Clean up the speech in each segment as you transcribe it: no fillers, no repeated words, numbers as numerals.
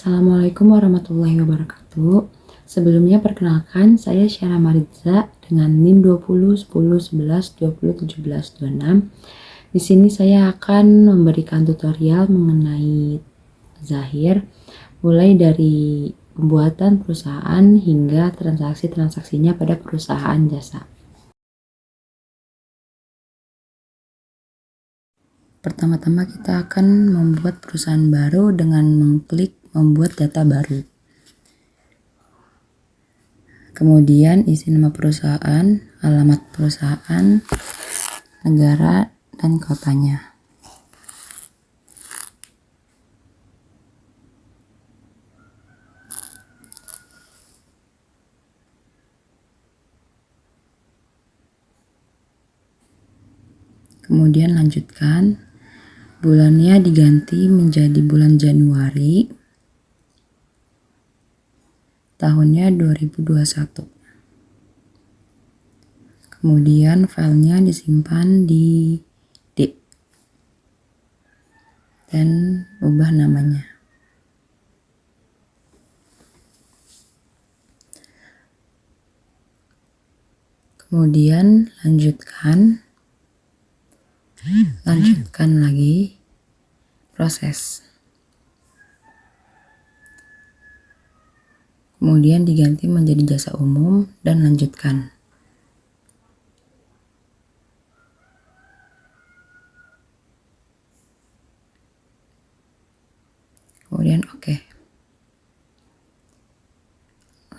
Assalamualaikum warahmatullahi wabarakatuh. Sebelumnya perkenalkan, saya Syara Mariza dengan NIM 20 10 11 20 17 26. Di sini saya akan memberikan tutorial mengenai Zahir, mulai dari pembuatan perusahaan hingga transaksi-transaksinya pada perusahaan jasa. Pertama-tama kita akan membuat perusahaan baru dengan mengklik membuat data baru. Kemudian isi nama perusahaan, alamat perusahaan, negara, dan kotanya. Kemudian lanjutkan, bulannya diganti menjadi bulan Januari, tahunnya 2021. Kemudian filenya disimpan di D dan ubah namanya. Kemudian lanjutkan lagi proses. Kemudian diganti menjadi jasa umum dan lanjutkan. Kemudian oke.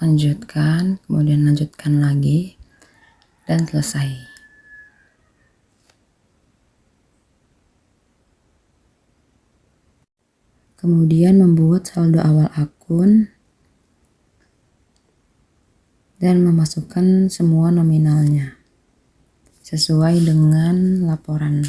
Lanjutkan, kemudian lanjutkan lagi dan selesai. Kemudian membuat saldo awal akun dan memasukkan semua nominalnya sesuai dengan laporan.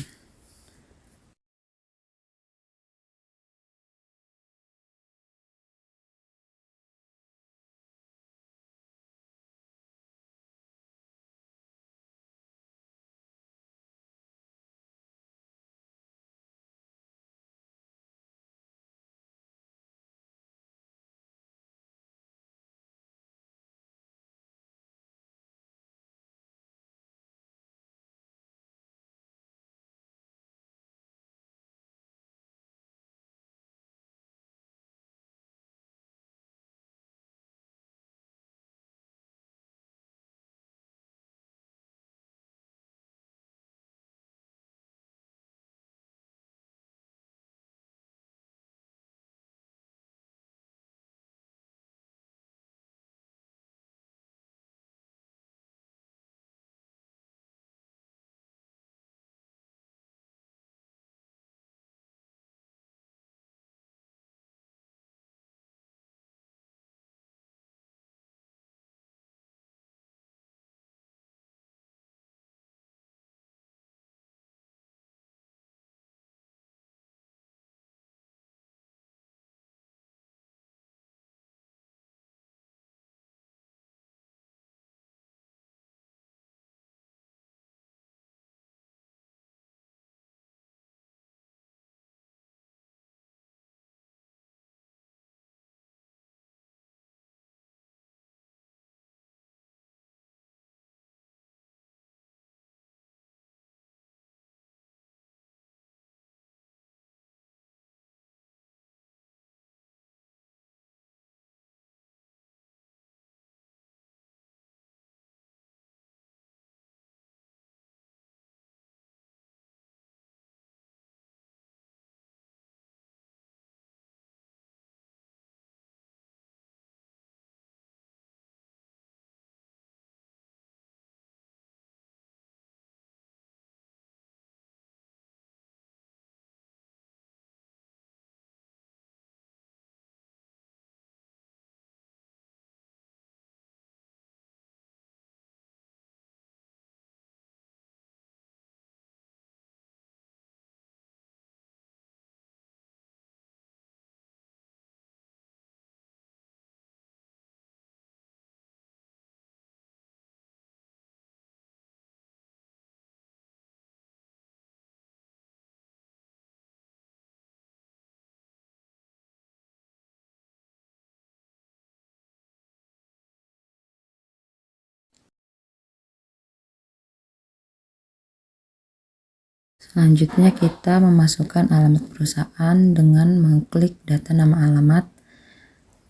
Selanjutnya kita memasukkan alamat perusahaan dengan mengklik data nama alamat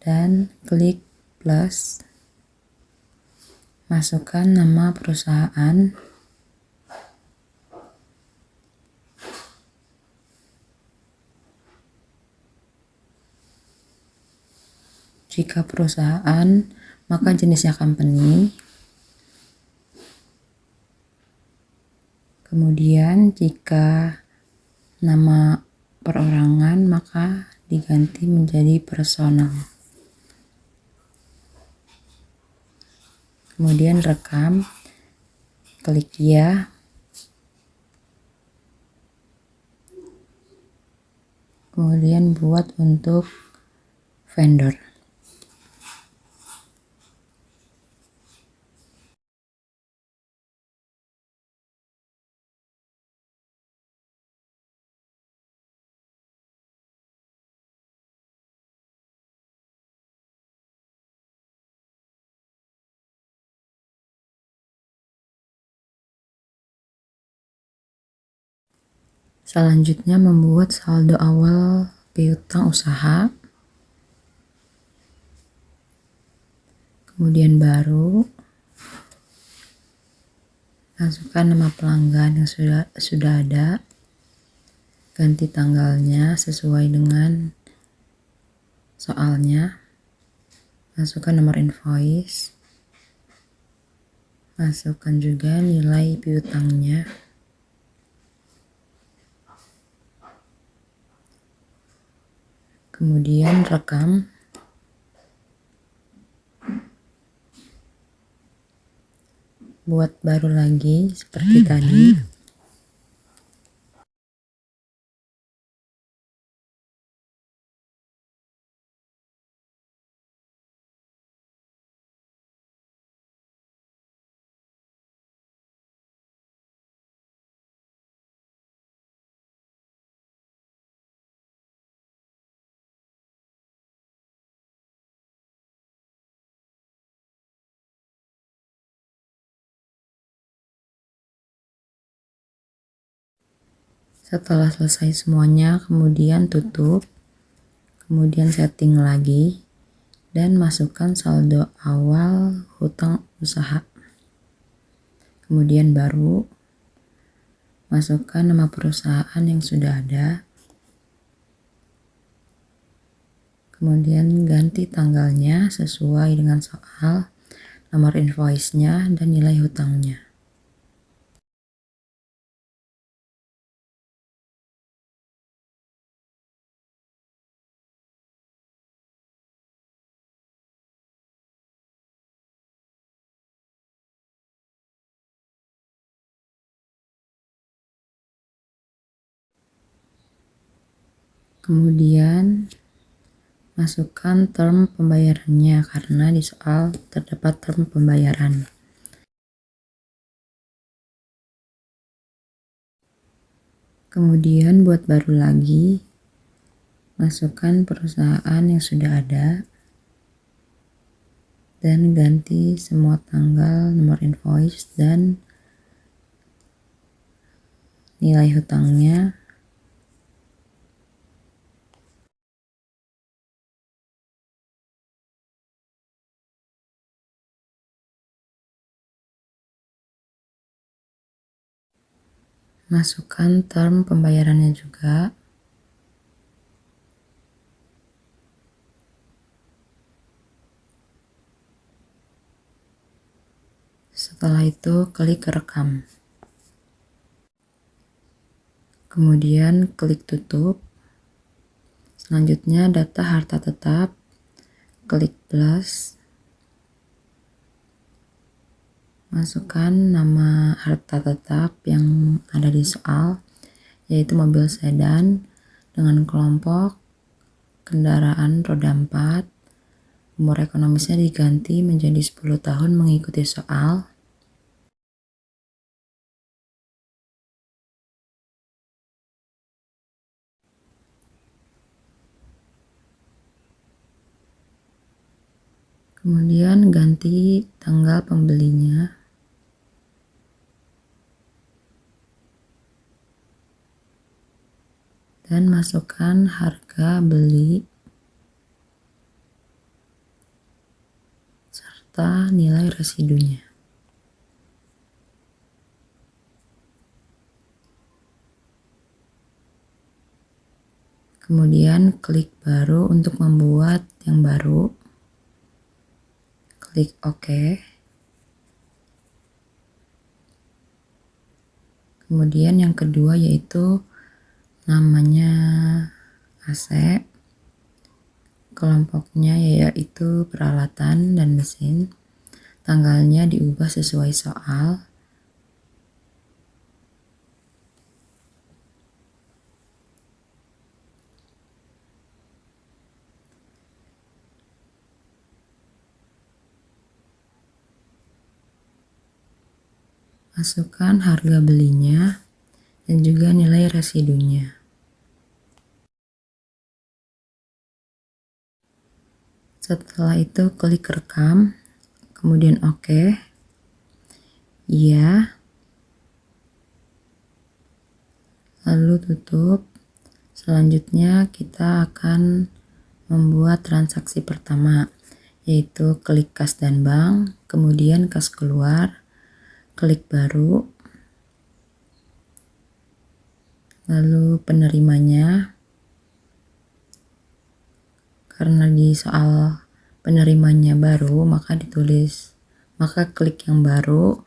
dan klik plus. Masukkan nama perusahaan. Jika perusahaan, maka jenisnya company. Kemudian jika nama perorangan, maka diganti menjadi personal. Kemudian rekam, klik ya. Kemudian buat untuk vendor. Selanjutnya membuat saldo awal piutang usaha. Kemudian baru masukkan nama pelanggan yang sudah ada. Ganti tanggalnya sesuai dengan soalnya. Masukkan nomor invoice. Masukkan juga nilai piutangnya. Kemudian rekam. Buat baru lagi seperti tadi. Setelah selesai semuanya, kemudian tutup, kemudian setting lagi, dan masukkan saldo awal hutang usaha. Kemudian baru, masukkan nama perusahaan yang sudah ada. Kemudian ganti tanggalnya sesuai dengan soal, nomor invoice-nya, dan nilai hutangnya. Kemudian masukkan term pembayarannya karena di soal terdapat term pembayaran. Kemudian buat baru lagi, masukkan perusahaan yang sudah ada dan ganti semua tanggal, nomor invoice, dan nilai hutangnya. Masukkan term pembayarannya juga. Setelah itu klik rekam. Kemudian klik tutup. Selanjutnya data harta tetap. Klik plus. Masukkan nama harta tetap yang ada di soal, yaitu mobil sedan dengan kelompok kendaraan roda 4. Umur ekonomisnya diganti menjadi 10 tahun mengikuti soal. Kemudian ganti tanggal pembelinya. dan masukkan harga beli serta nilai residunya. Kemudian klik baru untuk membuat yang baru. Klik OK. Kemudian yang kedua yaitu namanya AC. Kelompoknya yaitu peralatan dan mesin. Tanggalnya diubah sesuai soal. Masukkan harga belinya dan juga nilai residunya. Setelah itu klik rekam, kemudian OK. Iya. Lalu tutup. Selanjutnya kita akan membuat transaksi pertama, yaitu klik kas dan bank, kemudian kas keluar, klik baru, lalu penerimanya. Karena di soal penerimanya baru, maka klik yang baru,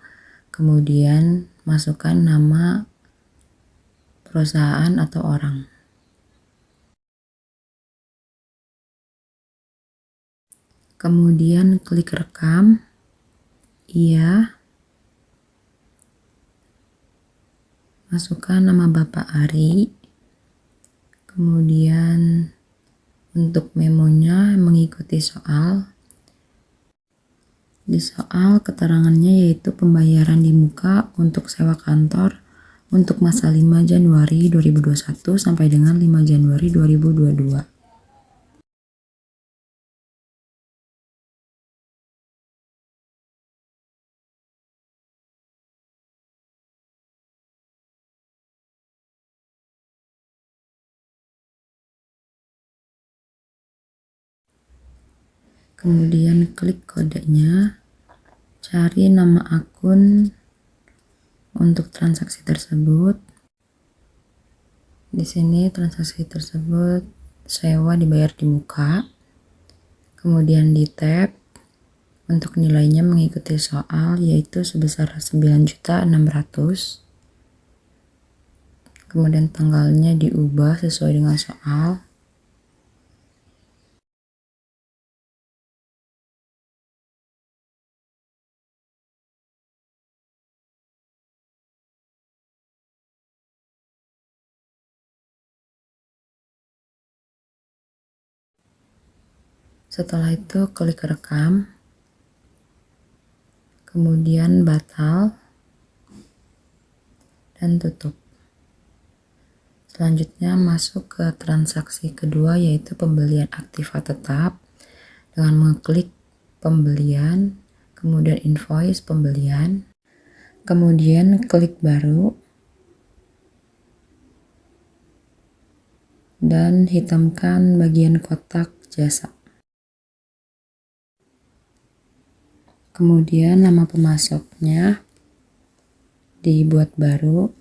kemudian masukkan nama perusahaan atau orang. Kemudian klik rekam. Iya. Masukkan nama Bapak Ari. Kemudian untuk memonya mengikuti soal. Di soal keterangannya yaitu pembayaran di muka untuk sewa kantor untuk masa 5 Januari 2021 sampai dengan 5 Januari 2022. Kemudian klik kodenya, cari nama akun untuk transaksi tersebut. Di sini transaksi tersebut sewa dibayar di muka. Kemudian di tab untuk nilainya mengikuti soal yaitu sebesar 9.600.000. Kemudian tanggalnya diubah sesuai dengan soal. Setelah itu klik rekam, kemudian batal, dan tutup. Selanjutnya masuk ke transaksi kedua yaitu pembelian aktiva tetap dengan mengklik pembelian, kemudian invoice pembelian, kemudian klik baru, dan hitamkan bagian kotak jasa. Kemudian nama pemasoknya dibuat baru.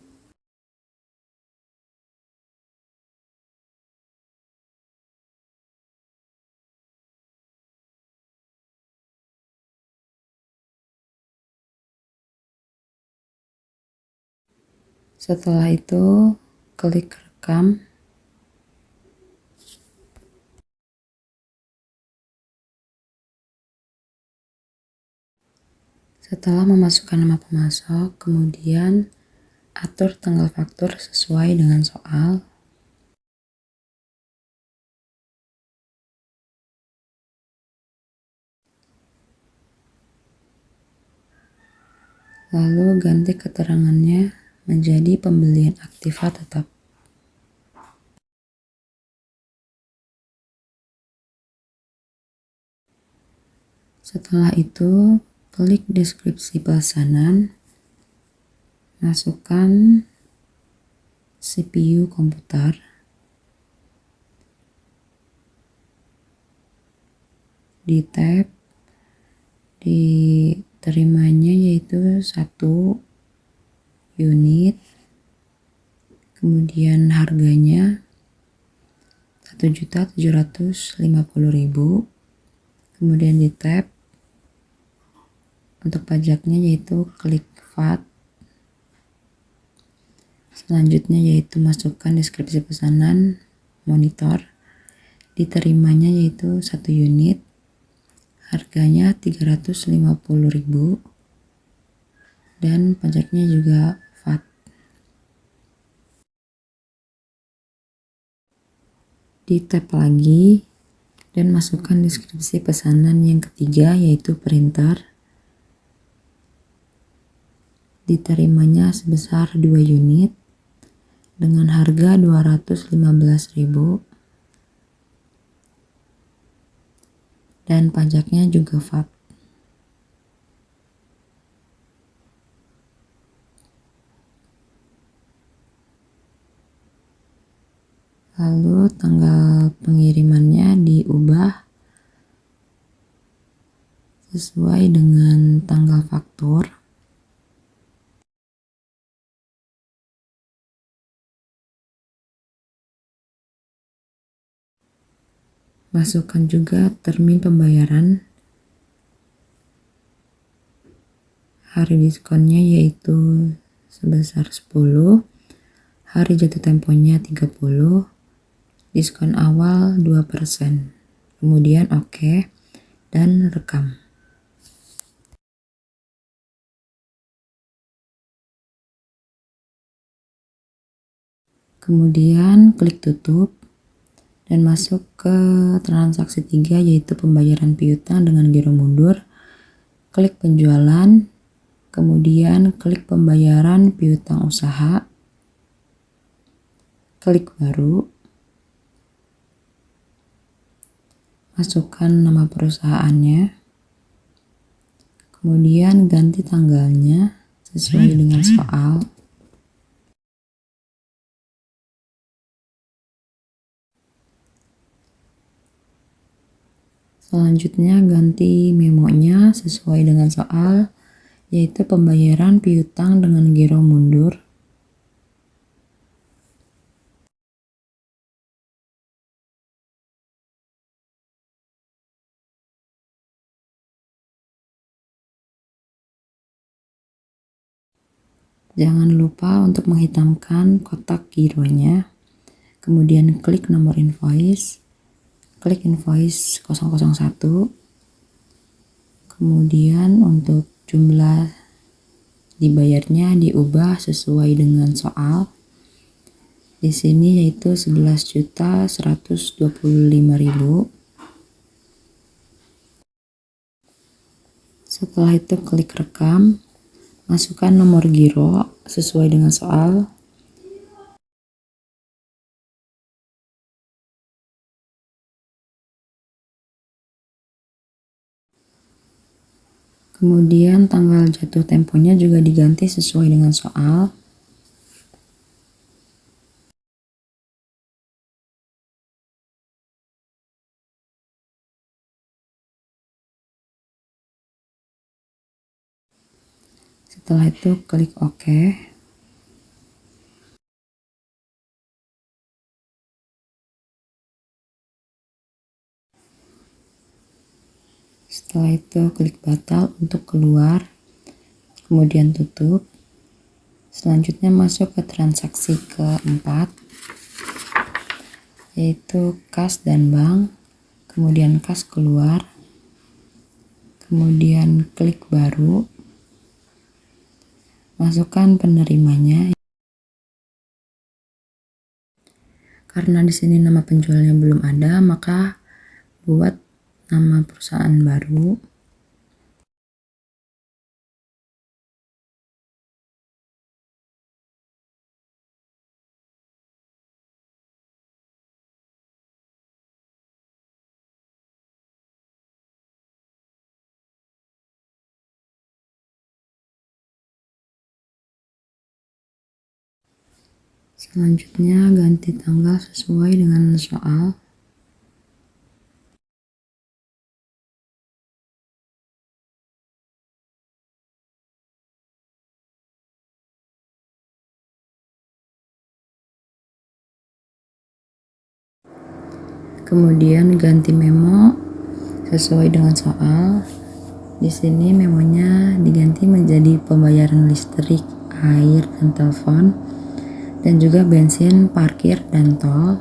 Setelah itu klik rekam. Setelah memasukkan nama pemasok, kemudian atur tanggal faktur sesuai dengan soal. Lalu ganti keterangannya menjadi pembelian aktiva tetap. Setelah itu, klik deskripsi pesanan, masukkan CPU komputer, di tab, diterimanya yaitu 1 unit, kemudian harganya 1.750.000, kemudian di tab untuk pajaknya yaitu klik VAT, selanjutnya yaitu masukkan deskripsi pesanan monitor, diterimanya yaitu 1 unit, harganya 350.000, dan pajaknya juga VAT. Di tab lagi dan masukkan deskripsi pesanan yang ketiga yaitu printer, diterimanya sebesar 2 unit dengan harga 215.000 dan pajaknya juga VAT. Lalu tanggal pengirimannya diubah sesuai dengan tanggal faktur. Masukkan juga termin pembayaran. Hari diskonnya yaitu sebesar 10, hari jatuh temponya 30, diskon awal 2%. Kemudian oke dan rekam. Kemudian klik tutup dan masuk ke transaksi 3 yaitu pembayaran piutang dengan giro mundur. Klik penjualan, kemudian klik pembayaran piutang usaha, klik baru, masukkan nama perusahaannya, kemudian ganti tanggalnya sesuai dengan soal. Selanjutnya ganti memonya sesuai dengan soal, yaitu pembayaran piutang dengan giro mundur. Jangan lupa untuk menghitamkan kotak gironya, kemudian klik nomor invoice, klik invoice 001, kemudian untuk jumlah dibayarnya diubah sesuai dengan soal. Di sini yaitu 11.125.000. Setelah itu klik rekam, masukkan nomor giro sesuai dengan soal. Kemudian tanggal jatuh temponya juga diganti sesuai dengan soal. Setelah itu klik OK. Setelah itu klik batal untuk keluar, kemudian tutup. Selanjutnya masuk ke transaksi keempat, yaitu kas dan bank, kemudian kas keluar, kemudian klik baru, masukkan penerimanya. Karena di sini nama penjualnya belum ada, maka buat nama perusahaan baru. Selanjutnya ganti tanggal sesuai dengan soal. Kemudian ganti memo sesuai dengan soal. Di sini memonya diganti menjadi pembayaran listrik, air, dan telepon, dan juga bensin, parkir, dan tol.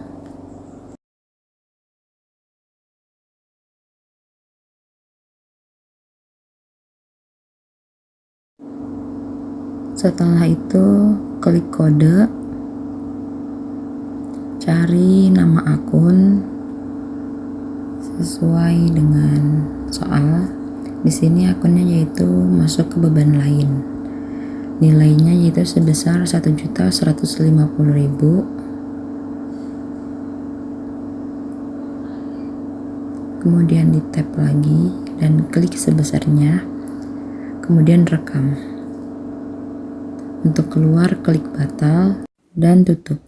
Setelah itu klik kode, cari nama akun sesuai dengan soal. Di sini akunnya yaitu masuk ke beban lain. Nilainya yaitu sebesar 1.150.000. Kemudian di tap lagi dan klik sebesarnya. Kemudian rekam. Untuk keluar klik batal dan tutup.